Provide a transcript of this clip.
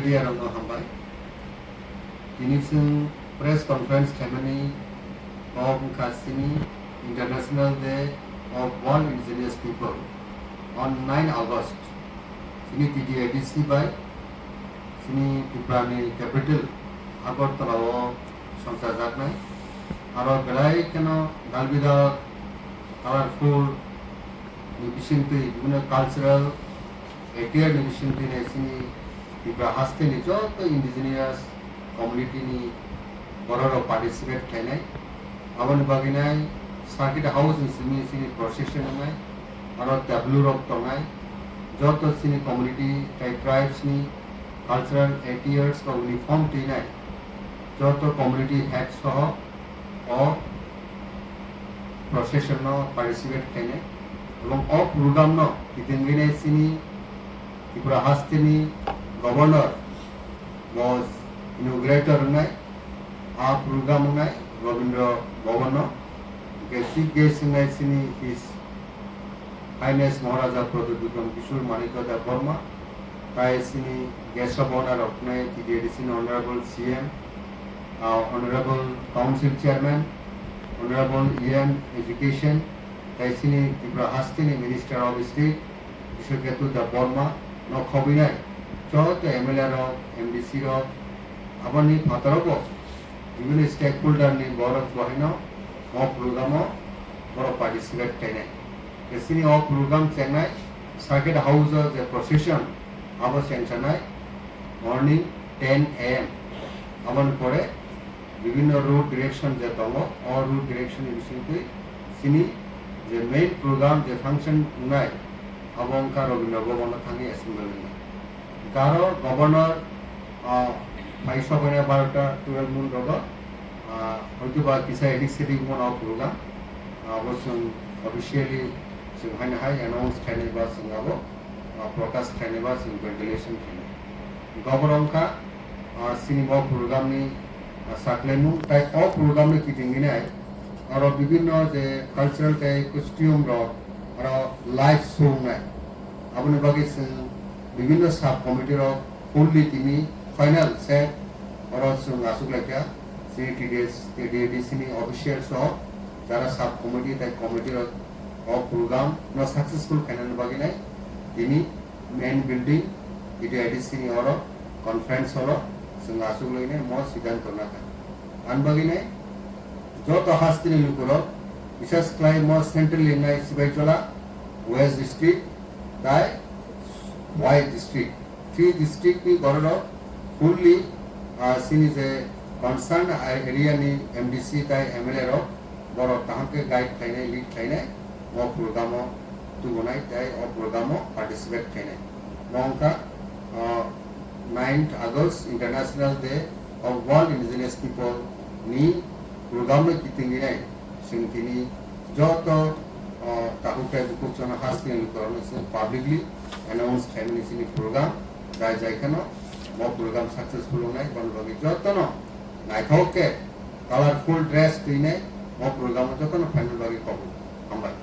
media rangno hambai tini sing press conference khamani of Kasini International Day of World Indigenous People on 9 August sini TDADC by sini Triprani capital Agartala o সংসাজাকনাই আর বেলাই কেন গালবিদা colourful নিবিসিন্তি বিভিন্ন cultural এটিয়ার নিবিসিন্তি নেসিনি Tripura হাস্তেনি যত indigenous কমিউনিটিনি বড়রা participate খাইনাই আবনি বাগিনাই circuit house সিনি সিনি procession নাই আর tableau rock তংনাই যত সিনি community tribes নি cultural এটিয়ার্স বা uniform টিনাই যত কমিউনিটি হেড সহ ও প্রসেসন পার্টিসিপেট খাইনাই এবং প্রোগ্রাম ইতিমধ্যে সিনি ত্রিপুরা হাস্তিনি গভর্নর was inaugurator নাই প্রোগ্রাম নাই রবীন্দ্র ভবন চিফ গেস্ট নাই সিনি হিজ হাইনেস মহারাজা প্রদীপ বিক্রম কিশোর মানিক্য দেব বর্মা তাই সিনি গেস্ট অফ অনার অপনাই TDADC honourable CM honourable council chairman honourable EM education তাই সিনি ত্রিপুরা হাস্তিনি minister of state Bishwaketu Deb Barma নখবিনাই যত MLA রক MDC রক আবারনি ফাতারক বিভিন্ন স্টেক হোল্ডারনি বড় বহিন ও প্রোগ্রাম বড় পার্টিসিপেট খাইনাই এসিনি ও প্রোগ্রাম চেঙ্গাই সার্কিট হাউস যে প্রসেসন আবার চেংসানাই মর্নিং 10 AM আবার পরে বিভিন্ন রুট ডিরেকশন যে দङ অ রুট ডিরেকশন বিষয়টি সিনি যে মেইন প্রোগ্রাম যে ফাংশন নাই আবংকা রবীন্দ্র ভবন থাকি অ্যাসেম্বলি কারো গভর্নর ফাইসা করে 12টা 12 মুন রগ হয়তো বা কিসা এডিসিটি মন অফ প্রোগ্রাম অবশ্য অফিসিয়ালি जोंहायनो हाय अनाउंस खायनाय बा जोंहाबो प्रकाश खायनाय बा जों वेंटिलेशन खायनाय गबरंका सिनेमा प्रोग्रामनि साकलेमु ताई अ प्रोग्रामनि किटिंगिनाय आरो विभिन्न जे कल्चरल ताई कस्ट्यूम रो आरो लाइव शो नाय आबनि बागै जों विभिन्न सब कमिटि रो फुल्ली तिनि फाइनल से आरो जों आसुगलाखा TDADC नि ऑफिशियल सह যারা সাব কমিটি তাই কমিটির of program no successful canon bagine dini main building TDADC ni oro conference holo sunga asugloine mo siddhanto naka an bagine joto hastini lukuro বিশেষ ক্লাই mo central lingai sibaitola west district tai white district three district ni gororo fully sini je concerned area ni MDC tai MLA ro boro tahanke guide khainai lead khainai o programo tugonai tai o programo participate khainai mongka 9th August International Day of World Indigenous People ni program kitinginai singtini joto tahukai bukuchona hastin korno se publicly announce khainai sini program dai jai kano mo program successful nai banbagi joto no naithoke colorful dress tinai mo program joto no final bagi kobu ambai